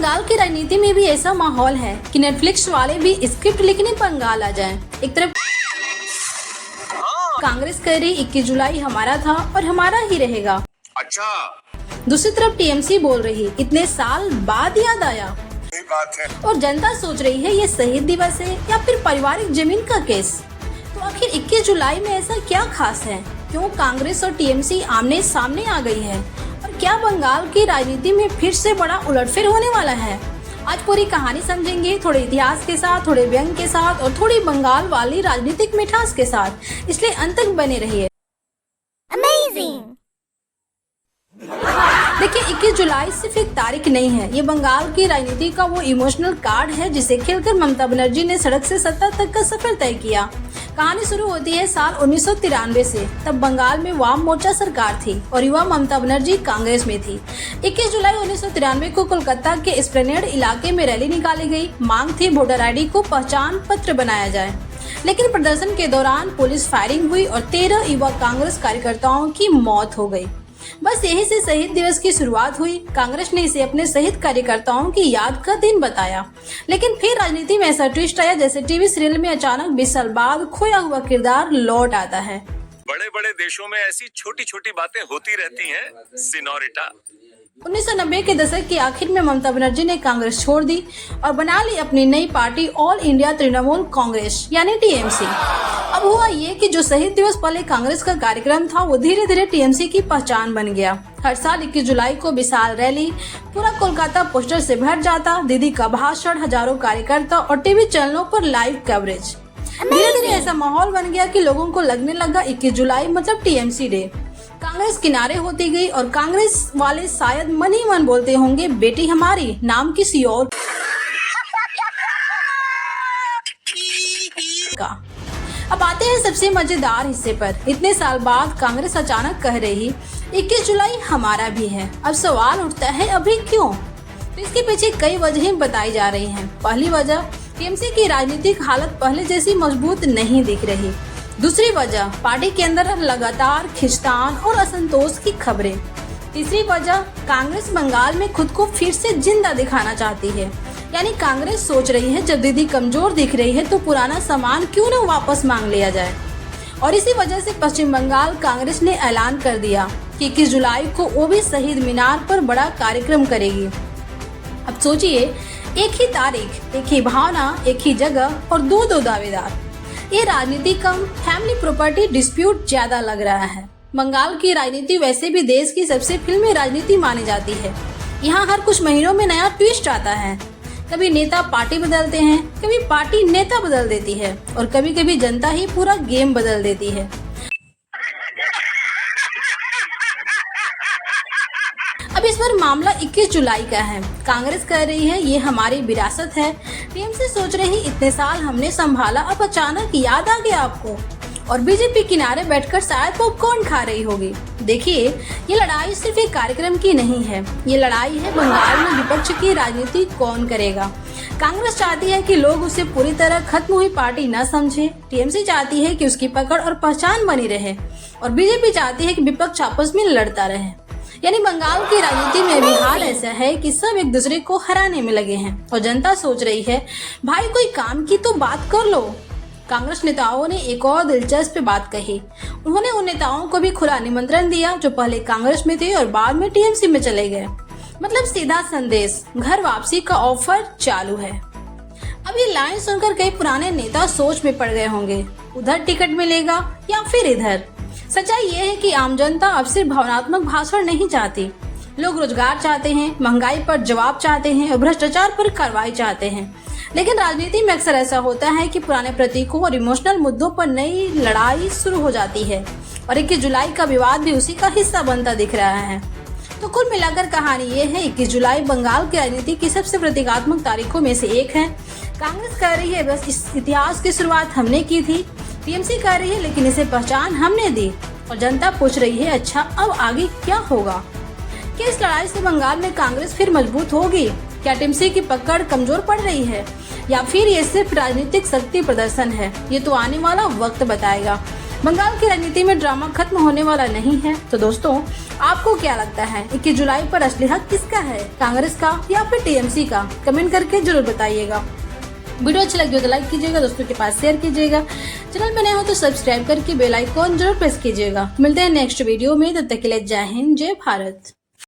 बंगाल की राजनीति में भी ऐसा माहौल है कि नेटफ्लिक्स वाले भी स्क्रिप्ट लिखने बंगाल आ जाएं। एक तरफ कांग्रेस कह रही 21 जुलाई हमारा था और हमारा ही रहेगा। अच्छा। दूसरी तरफ टीएमसी बोल रही इतने साल बाद याद आया। सही बात है। और जनता सोच रही है ये शहीद दिवस है या फिर पारिवारिक जमीन का केस। तो आखिर 21 जुलाई में ऐसा क्या खास है? क्यों कांग्रेस और टीएमसी आमने सामने आ गई है? और क्या बंगाल की राजनीति में फिर से बड़ा उलटफेर होने वाला है? आज पूरी कहानी समझेंगे, थोड़े इतिहास के साथ, थोड़े व्यंग के साथ और थोड़ी बंगाल वाली राजनीतिक मिठास के साथ। इसलिए अंत तक बने रहिए। देखिए, 21 जुलाई सिर्फ एक तारीख नहीं है, ये बंगाल की राजनीति का वो इमोशनल कार्ड है जिसे खेलकर ममता बनर्जी ने सड़क से सत्ता तक का सफर तय किया। कहानी शुरू होती है साल 1993 से। तब बंगाल में वाम मोर्चा सरकार थी और युवा ममता बनर्जी कांग्रेस में थी। 21 जुलाई 1993 को कोलकाता के एस्प्लेनेड इलाके में रैली निकाली गई। मांग थी वोटर आईडी को पहचान पत्र बनाया जाए, लेकिन प्रदर्शन के दौरान पुलिस फायरिंग हुई और 13 युवा कांग्रेस कार्यकर्ताओं की मौत हो गई। बस यही से शहीद दिवस की शुरुआत हुई। कांग्रेस ने इसे अपने शहीद कार्यकर्ताओं की याद का दिन बताया। लेकिन फिर राजनीति में ऐसा ट्विस्ट आया जैसे टीवी सीरियल में अचानक 20 साल बाद खोया हुआ किरदार लौट आता है। बड़े बड़े देशों में ऐसी छोटी छोटी बातें होती रहती हैं, सिनोरिटा। 1990 के दशक के आखिर में ममता बनर्जी ने कांग्रेस छोड़ दी और बना ली अपनी नई party all India Trinamool Congress यानी टीएमसी। अब हुआ ये कि जो शहीद दिवस पहले कांग्रेस का कार्यक्रम था वो धीरे धीरे टीएमसी की पहचान बन गया। हर साल 21 जुलाई को विशाल रैली, पूरा कोलकाता पोस्टर से भर जाता, दीदी का भाषण, हजारों कार्यकर्ता और टीवी चैनलों पर लाइव कवरेज। धीरे धीरे ऐसा माहौल बन गया कि लोगों को लगने लगा 21 जुलाई मतलब टीएमसी डे। कांग्रेस किनारे होती गई और कांग्रेस वाले शायद मन ही मन बोलते होंगे बेटी हमारी नाम किसी और का। अब आते हैं सबसे मजेदार हिस्से पर। इतने साल बाद कांग्रेस अचानक कह रही 21 जुलाई हमारा भी है। अब सवाल उठता है अभी क्यों? तो इसके पीछे कई वजहें बताई जा रही हैं। पहली वजह, टीएमसी की राजनीतिक हालत पहले जैसी मजबूत नहीं दिख रही। दूसरी वजह, पार्टी के अंदर लगातार खिंचतान और असंतोष की खबरें। तीसरी वजह, कांग्रेस बंगाल में खुद को फिर से जिंदा दिखाना चाहती है। यानी कांग्रेस सोच रही है जब दीदी कमजोर दिख रही है तो पुराना सामान क्यों न वापस मांग लिया जाए। और इसी वजह से पश्चिम बंगाल कांग्रेस ने ऐलान कर दिया कि 21 जुलाई को वो भी शहीद मीनार पर बड़ा कार्यक्रम करेगी। अब सोचिए, एक ही तारीख, एक ही भावना, एक ही जगह और दो दावेदार। ये राजनीति कम फैमिली प्रॉपर्टी डिस्प्यूट ज्यादा लग रहा है। बंगाल की राजनीति वैसे भी देश की सबसे फिल्मी राजनीति मानी जाती है। यहाँ हर कुछ महीनों में नया ट्विस्ट आता है। कभी नेता पार्टी बदलते हैं, कभी पार्टी नेता बदल देती है और कभी कभी जनता ही पूरा गेम बदल देती है। अब इस बार मामला 21 जुलाई का है। कांग्रेस कह रही है ये हमारी विरासत है। टीएमसी सोच रही इतने साल हमने संभाला, अब अचानक याद आ गया आपको। और बीजेपी किनारे बैठकर शायद पॉपकॉर्न खा रही होगी। देखिए, ये लड़ाई सिर्फ एक कार्यक्रम की नहीं है, ये लड़ाई है बंगाल में विपक्ष की राजनीति कौन करेगा। कांग्रेस चाहती है कि लोग उसे पूरी तरह खत्म हुई पार्टी न समझे। टीएमसी चाहती है कि उसकी पकड़ और पहचान बनी रहे और बीजेपी चाहती है कि विपक्ष आपस में लड़ता रहे। यानी बंगाल की राजनीति में भी हाल ऐसा है कि सब एक दूसरे को हराने में लगे हैं और जनता सोच रही है भाई कोई काम की तो बात कर लो। कांग्रेस नेताओं ने एक और दिलचस्प बात कही। उन्होंने उन नेताओं को भी खुला निमंत्रण दिया जो पहले कांग्रेस में थे और बाद में टीएमसी में चले गए। मतलब सीधा संदेश, घर वापसी का ऑफर चालू है। अब ये लाइन सुनकर कई पुराने नेता सोच में पड़ गए होंगे, उधर टिकट मिलेगा या फिर इधर। सच्चाई ये है कि आम जनता अब सिर्फ भावनात्मक भाषण नहीं चाहती। लोग रोजगार चाहते हैं, महंगाई पर जवाब चाहते हैं और भ्रष्टाचार पर कार्रवाई चाहते हैं। लेकिन राजनीति में अक्सर ऐसा होता है कि पुराने प्रतीकों और इमोशनल मुद्दों पर नई लड़ाई शुरू हो जाती है और 21 जुलाई का विवाद भी उसी का हिस्सा बनता दिख रहा है। तो कुल मिलाकर कहानी ये है, 21 जुलाई बंगाल की राजनीति की सबसे प्रतीकात्मक तारीखों में से एक है। कांग्रेस कह रही है बस इस इतिहास की शुरुआत हमने की थी। टीएमसी कह रही है लेकिन इसे पहचान हमने दी और जनता पूछ रही है अच्छा अब आगे क्या होगा। क्या इस लड़ाई से बंगाल में कांग्रेस फिर मजबूत होगी? क्या टीएमसी की पकड़ कमजोर पड़ रही है या फिर ये सिर्फ राजनीतिक शक्ति प्रदर्शन है? ये तो आने वाला वक्त बताएगा। बंगाल की राजनीति में ड्रामा खत्म होने वाला नहीं है। तो दोस्तों, आपको क्या लगता है 21 जुलाई पर असली हक किसका है, कांग्रेस का या फिर टीएमसी का? कमेंट करके जरूर बताइएगा। वीडियो अच्छी लगी हो तो लाइक कीजिएगा, दोस्तों के पास शेयर कीजिएगा। चैनल पे नए हो तो सब्सक्राइब करके बेल आइकॉन जरूर प्रेस कीजिएगा। मिलते हैं नेक्स्ट वीडियो में, तब तक के लिए जय हिंद, जय भारत।